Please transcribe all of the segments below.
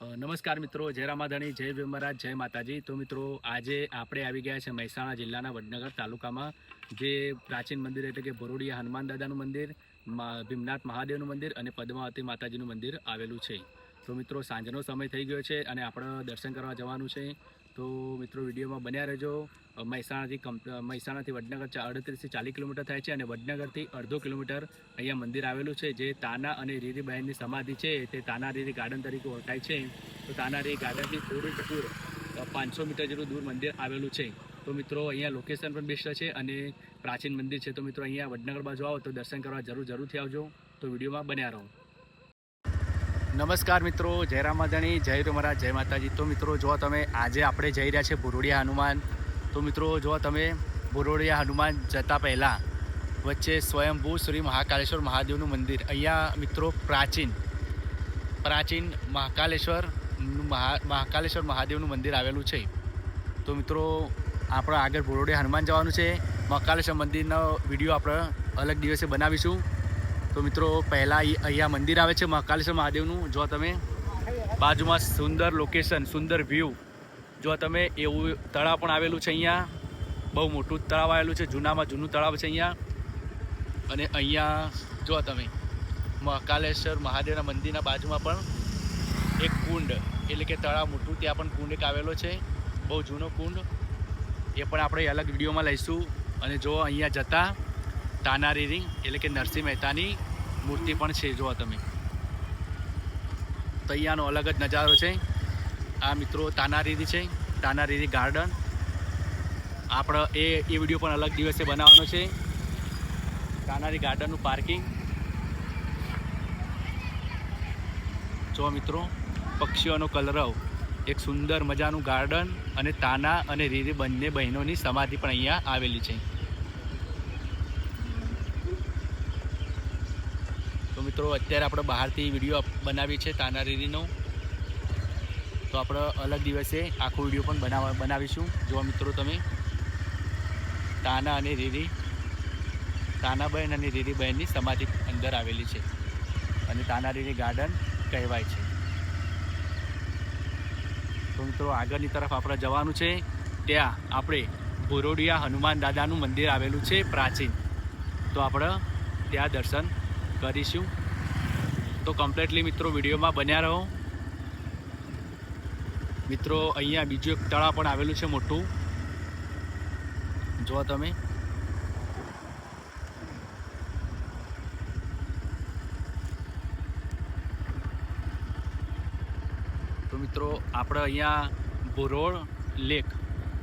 નમસ્કાર મિત્રો, જય રામાધણી, જય ભીમરાજ, જય માતાજી। તો મિત્રો આજે આપણે આવી ગયા છે મહેસાણા જિલ્લાના વડનગર તાલુકામાં જે પ્રાચીન મંદિર એટલે કે ભોરોડિયા હનુમાન દાદાનું મંદિર, ભીમનાથ મહાદેવનું મંદિર અને પદ્માવતી માતાજીનું મંદિર આવેલું છે। તો મિત્રો સાંજનો સમય થઈ ગયો છે અને આપણે દર્શન કરવા જવાનું છે। તો મિત્રો વિડીયોમાં બન્યા રહેજો। મહેસાણાથી વડનગર 38થી 40 કિલોમીટર થાય છે અને વડનગરથી અડધો કિલોમીટર અહીંયા મંદિર આવેલું છે જે તાના અને રીરીબહેનની સમાધિ છે તે તાના રીરી ગાર્ડન તરીકે ઓળખાય છે। તો તાના રીરી ગાર્ડનથી થોડુંક દૂર 500 મીટર જેટલું દૂર મંદિર આવેલું છે। તો મિત્રો અહીંયા લોકેશન પણ બેસ્ટ છે અને પ્રાચીન મંદિર છે। તો મિત્રો અહીંયા વડનગર બાજુ આવો તો દર્શન કરવા જરૂરથી આવજો। તો વિડીયોમાં બન્યા રહો। નમસ્કાર મિત્રો, જય રામાધણી, જય ભીમરાજ, જય માતાજી। તો મિત્રો જો તમે આજે આપણે જઈ રહ્યા છે ભોરોડિયા હનુમાન। તો મિત્રો જો તમે ભોરોડિયા હનુમાન જતા પહેલાં વચ્ચે સ્વયંભૂ શ્રી મહાકાલેશ્વર મહાદેવનું મંદિર, અહીંયા મિત્રો પ્રાચીન મહાકાલેશ્વર મહાદેવનું મંદિર આવેલું છે। તો મિત્રો આપણે આગળ ભોરોડિયા હનુમાન જવાનું છે। મહાકાલેશ્વર મંદિરનો વિડીયો આપણે અલગ દિવસે બનાવીશું। તો મિત્રો પહેલાં અહીંયા મંદિર આવે છે મહાકાલેશ્વર મહાદેવનું। જો તમે બાજુમાં સુંદર લોકેશન, સુંદર વ્યૂ, જો તમે એવું તળાવ પણ આવેલું છે અહીંયા, બહુ મોટું તળાવ આવેલું છે, જૂનામાં જૂનું તળાવ છે અહીંયા। અને અહીંયા જો તમે મહાકાલેશ્વર મહાદેવના મંદિરના બાજુમાં પણ એક કુંડ એટલે કે તળાવ મોટું, ત્યાં પણ કુંડ એક આવેલો છે, બહુ જૂનો કુંડ, એ પણ આપણે અલગ વિડીયોમાં લઈશું। અને જો અહીંયા જતાં તાના રીરી એટલે કે નરસિંહ મહેતાની મૂર્તિ પણ છે જો તમે, તો અહીંયાનો અલગ જ નજારો છે। આ મિત્રો તાના રીરી છે, તાના રીરી ગાર્ડન, આપણે એ વિડીયો પણ અલગ દિવસે બનાવવાનો છે। તાના રીરી ગાર્ડનનું પાર્કિંગ જો મિત્રો, પક્ષીઓનો કલરવ, એક સુંદર મજાનું ગાર્ડન અને તાના અને રીરી બંને બહેનોની સમાધિ પણ અહીંયા આવેલી છે। તો મિત્રો અત્યારે આપણે બહારથી વિડીયો બનાવી છે તાના રીરીનો, તો આપણે અલગ દિવસે આખો વિડીયો પણ બનાવીશું। જો મિત્રો તમે તાના અને રીરી, તાના બહેન અને રીરી બહેનની સમાધિ અંદર આવેલી છે અને તાના રીરી ગાર્ડન કહેવાય છે। તો મિત્રો આગળની તરફ આપણે જવાનું છે, ત્યાં આપણે ભોરોડિયા હનુમાન દાદાનું મંદિર આવેલું છે પ્રાચીન, તો આપણે ત્યાં દર્શન કરીશું। તો કમ્પ્લીટલી મિત્રો વિડીયોમાં બન્યા રહો। મિત્રો અહીંયા બીજું એક તળાવ પણ આવેલું છે મોટું, જો તમે તો મિત્રો આપણે અહીંયા ભોરોડ લેક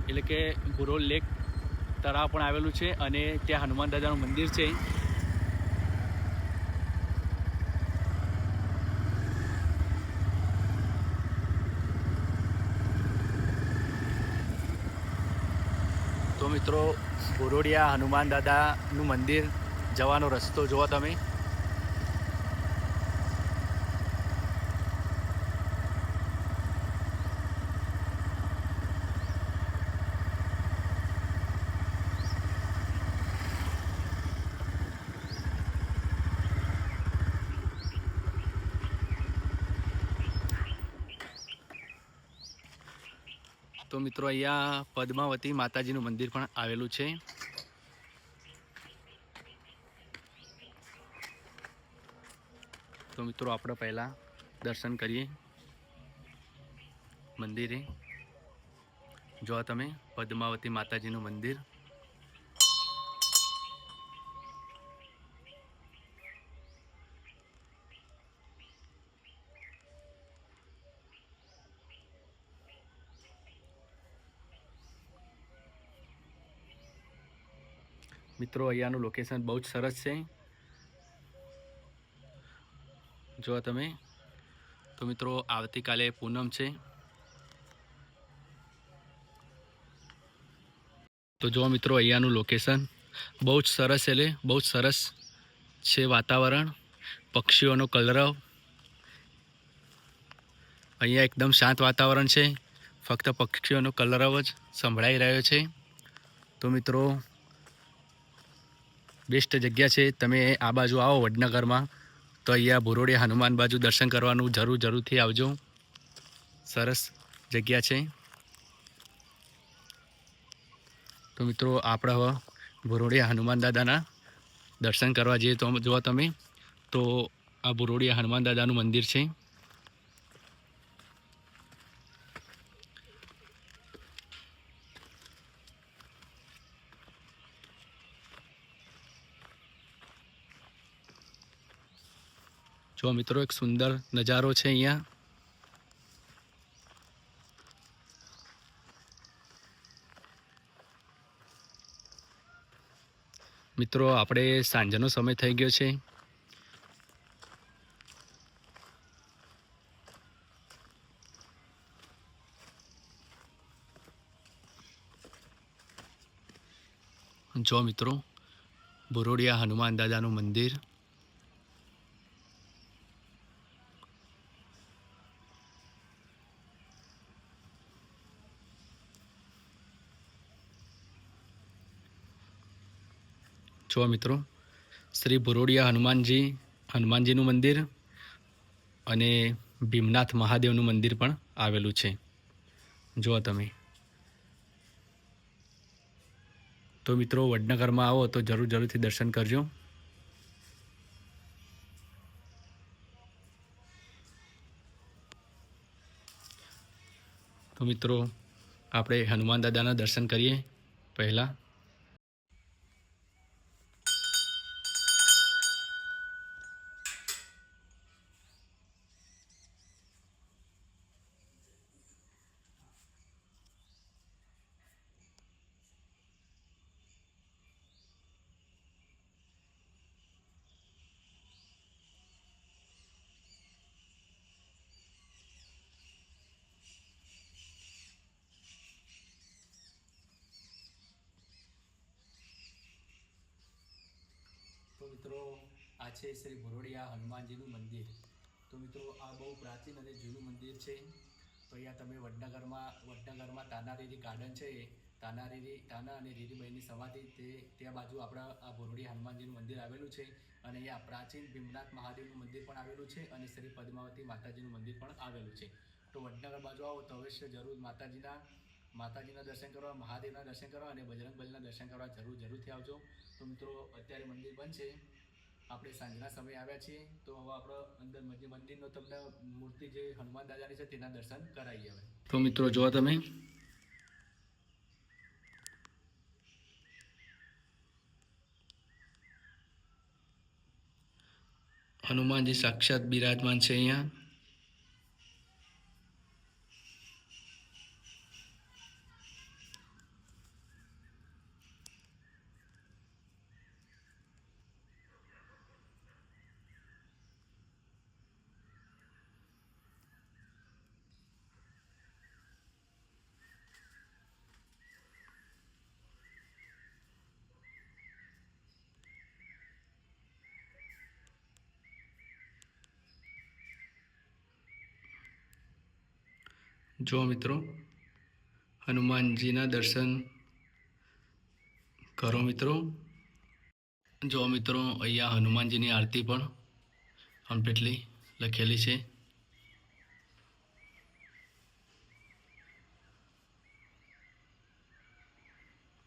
એટલે કે ભોરોડ લેક તળાવ પણ આવેલું છે અને ત્યાં હનુમાન દાદાનું મંદિર છે। તો મિત્રો ભોરોડિયા હનુમાન દાદાનું મંદિર જવાનો રસ્તો જુઓ તમે, તો મિત્રો અહીંયા પદ્માવતી માતાજીનું મંદિર પણ આવેલું છે। તો મિત્રો આપણે પહેલાં દર્શન કરીએ મંદિરે। જો તમે પદ્માવતી માતાજીનું મંદિર, મિત્રો અહીંયાનું લોકેશન બહુ જ સરસ છે જો તમે। તો મિત્રો આવતીકાલે પૂનમ છે, તો જો મિત્રો અહીંયાનું લોકેશન બહુ જ સરસ, એટલે બહુ જ સરસ છે વાતાવરણ, પક્ષીઓનો કલરવ, અહીંયા એકદમ શાંત વાતાવરણ છે, ફક્ત પક્ષીઓનો કલરવ જ સંભળાઈ રહ્યો છે। તો મિત્રો બેસ્ટ જગ્યા છે, તમે આ બાજુ આવો વડનગરમાં તો અહીંયા ભોરોડિયા હનુમાન બાજુ દર્શન કરવાનું જરૂરથી આવજો। સરસ જગ્યા છે. તો મિત્રો આપણે હવે ભુરોડિયા હનુમાન દાદાના દર્શન કરવા જઈએ. તો જો તમે તો આ ભુરોડિયા હનુમાન દાદાનું મંદિર છે. જો મિત્રો એક સુંદર નજારો છે અહીંયા. મિત્રો આપણે સાંજનો સમય થઈ ગયો છે. જો મિત્રો ભુરોડિયા હનુમાન દાદાનું મંદિર. જો મિત્રો શ્રી ભુરોડિયા હનુમાનજીનું મંદિર અને ભીમનાથ મહાદેવનું મંદિર પણ આવેલું છે. જો તમે તો મિત્રો વડનગરમાં આવો તો જરૂરથી દર્શન કરજો. તો મિત્રો આપણે હનુમાન દાદાના દર્શન કરીએ પહેલાં. તો મિત્રો આ છે શ્રી ભુરોડિયા હનુમાનજીનું મંદિર. તો મિત્રો આ બહુ પ્રાચીન અને જૂનું મંદિર છે. તો અહીંયા તમે વડનગરમાં તાનારીરી ગાર્ડન છે. તાના અને રીરીબાઈની સમાધિ ત્યાં બાજુ આપણા આ ભુરોડિયા હનુમાનજીનું મંદિર આવેલું છે. અને અહીંયા પ્રાચીન ભીમનાથ મહાદેવનું મંદિર પણ આવેલું છે અને શ્રી પદ્માવતી માતાજીનું મંદિર પણ આવેલું છે. તો વડનગર બાજુ આવો તો અવશ્ય જરૂર માતાજીના દર્શન કરવા, મહાદેવના દર્શન કરવા અને બજરંગબલીના દર્શન કરવા જરૂરથી આવજો. તો મિત્રો અત્યારે મંદિર બંધ છે. આપણે સાંજના સમયે આવ્યા છીએ. તો હવે આપણે અંદર મંદિરનો તમને મૂર્તિ જે હનુમાન દાદાની છે તેના દર્શન કરાવીએ હવે. તો મિત્રો જો તમે હનુમાનજી સાક્ષાત બિરાજમાન છે અહીંયા. જો મિત્રો હનુમાનજીના દર્શન કરો મિત્રો. જો મિત્રો અહીંયા હનુમાનજીની આરતી પણ કમ્પ્લીટલી લખેલી છે.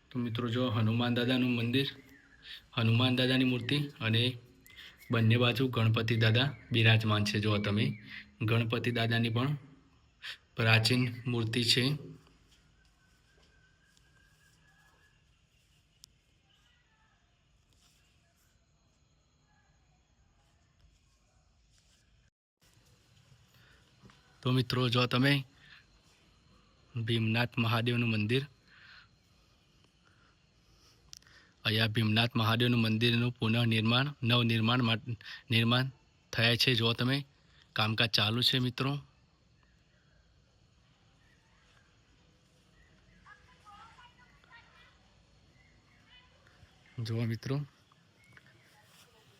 તો મિત્રો જો હનુમાન દાદાનું મંદિર, હનુમાન દાદાની મૂર્તિ અને બંને બાજુ ગણપતિ દાદા બિરાજમાન છે. જો તમે ગણપતિ દાદાની પણ પ્રાચીન મૂર્તિ છે. તો મિત્રો જો તમે ભીમનાથ મહાદેવનું મંદિર, અહીંયા ભીમનાથ મહાદેવનું મંદિરનું નિર્માણ થયા છે. જો તમે કામકાજ ચાલુ છે મિત્રો. જુઓ મિત્રો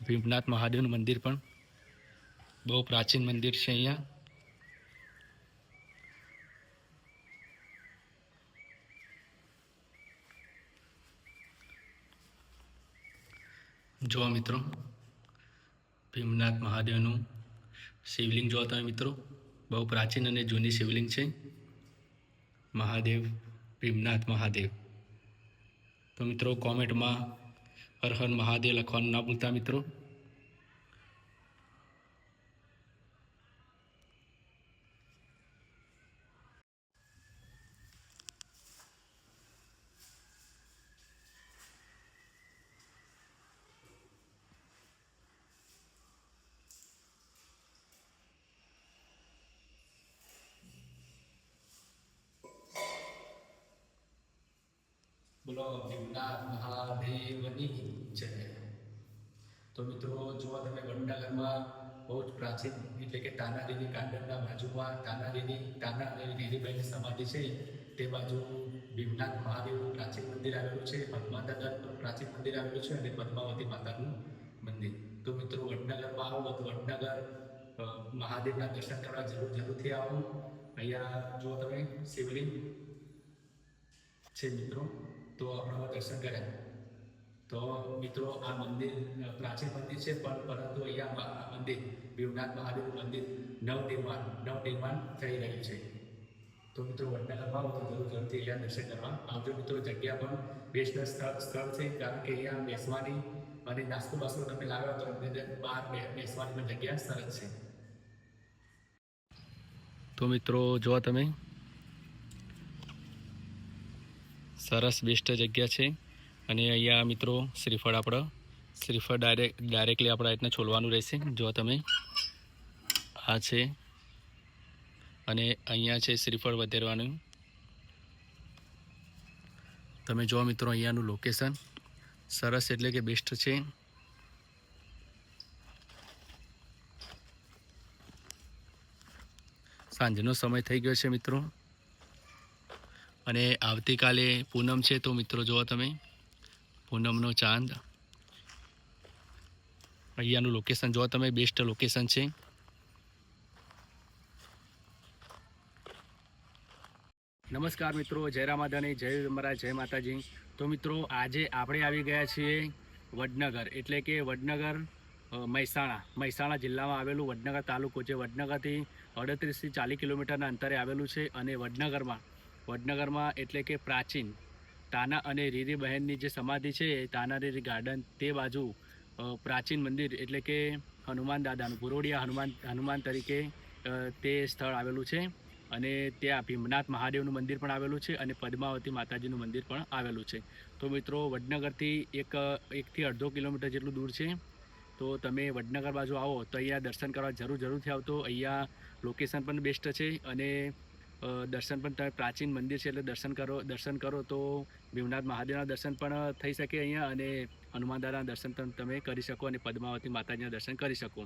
ભીમનાથ મહાદેવનું મંદિર પણ બહુ પ્રાચીન મંદિર છે અહીંયા. જો મિત્રો ભીમનાથ મહાદેવનું શિવલિંગ જો તમે મિત્રો બહુ પ્રાચીન અને જૂની શિવલિંગ છે. મહાદેવ, ભીમનાથ મહાદેવ. તો મિત્રો કોમેન્ટમાં હર હર મહાદેવ લખવાનું ના ભૂલતા મિત્રો. બોલો ભીમનાથ મહાદેવની જય. તો મિત્રો જો તમે વડનગરમાં બહુ જ પ્રાચીન એટલે કે તાનારીની ગાર્ડનના બાજુમાં તાના અને રીરીબાઈની સમાધિ છે. તે બાજુ ભીમનાથ મહાદેવનું પ્રાચીન મંદિર આવેલું છે, હનુમાન દાદાનું પ્રાચીન મંદિર આવેલું છે અને પદ્માવતી માતાનું મંદિર. તો મિત્રો વડનગરમાં આવો તો વડનગર મહાદેવના દર્શન કરવા જરૂરથી આવો. અહીંયા જો તમે શિવલિંગ છે મિત્રો, તો આપણે દર્શન કર્યા. તો મિત્રો આ મંદિર પ્રાચીન મંદિર છે, પરંતુ અહીંયા મંદિર ભીમનાથ મહાદેવનું મંદિર નવનિર્માણ થઈ રહ્યું છે. તો મિત્રો વડનગરમાં આવો તો જરૂરથી અહીંયા દર્શન કરવા આવજો મિત્રો. જગ્યા પણ બેસ્ટ સ્થળ છે, કારણ કે અહીંયા બેસવાની અને નાસ્તો બાસ્તો તમે લાવ્યા તો બહાર બેસવાની પણ જગ્યા સરસ છે. તો મિત્રો જો તમે સરસ બેસ્ટ જગ્યા છે. અને અહીંયા મિત્રો શ્રીફળ ડાયરેક્ટલી આપણે રીતના છોલવાનું રહેશે. જો તમે આ છે અને અહીંયા છે શ્રીફળ વધેરવાનું. તમે જો મિત્રો અહીંયાનું લોકેશન સરસ એટલે કે બેસ્ટ છે. સાંજનો સમય થઈ ગયો છે મિત્રો, અને આવતીકાલે પૂનમ છે. તો મિત્રો જુઓ તમે પૂનમનો ચાંદ. અહીંયાનું લોકેશન જુઓ તમે, બેસ્ટ લોકેશન છે. નમસ્કાર મિત્રો, જય રામાધાની, જય મહારાજ, જય માતાજી. તો મિત્રો આજે આપણે આવી ગયા છીએ વડનગર, એટલે કે વડનગર મહેસાણા જિલ્લામાં આવેલું વડનગર તાલુકો છે. વડનગરથી 38થી 40 કિલોમીટરના અંતરે આવેલું છે. અને વડનગરમાં એટલે કે પ્રાચીન તાના અને રીરી બહેનની જે સમાધિ છે, તાના રીરી ગાર્ડન, તે બાજુ પ્રાચીન મંદિર એટલે કે હનુમાન દાદાનું, ભુરોડિયા હનુમાન તરીકે તે સ્થળ આવેલું છે. અને ત્યાં ભીમનાથ મહાદેવનું મંદિર પણ આવેલું છે અને પદ્માવતી માતાજીનું મંદિર પણ આવેલું છે. તો મિત્રો વડનગરથી 1 થી 1.5 કિલોમીટર જેટલું દૂર છે. તો તમે વડનગર બાજુ આવો તો અહીંયા દર્શન કરવા જરૂરથી આવતો. અહીંયા લોકેશન પણ બેસ્ટ છે અને દર્શન પણ તમે, પ્રાચીન મંદિર છે એટલે દર્શન કરો તો ભીમનાથ મહાદેવના દર્શન પણ થઈ શકે અહીંયા, અને હનુમાન દાદાના દર્શન પણ તમે કરી શકો અને પદ્માવતી માતાજીના દર્શન કરી શકો.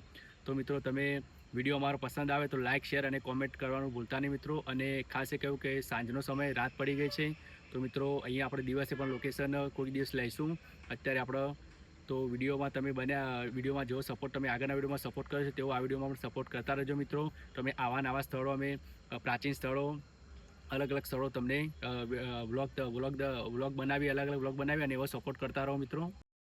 તો મિત્રો તમે વિડીયો અમારો પસંદ આવે તો લાઇક, શેર અને કોમેન્ટ કરવાનું ભૂલતા નહીં મિત્રો. અને ખાસ એ કહ્યું કે સાંજનો સમય, રાત પડી ગઈ છે. તો મિત્રો અહીંયા આપણે દિવસે પણ લોકેશન કોઈક દિવસ લઈશું. અત્યારે આપણે તો વિડીયોમાં જેવો સપોર્ટ તમે આગળના વિડીયોમાં સપોર્ટ કર્યો છે, તેવો આ વિડીયોમાં પણ સપોર્ટ કરતા રહેજો મિત્રો. તમે આવા સ્થળો, અમે પ્રાચીન સ્થળો, અલગ સ્થળો તમને વ્લોગ બનાવી અને એવો સપોર્ટ કરતા રહો મિત્રો.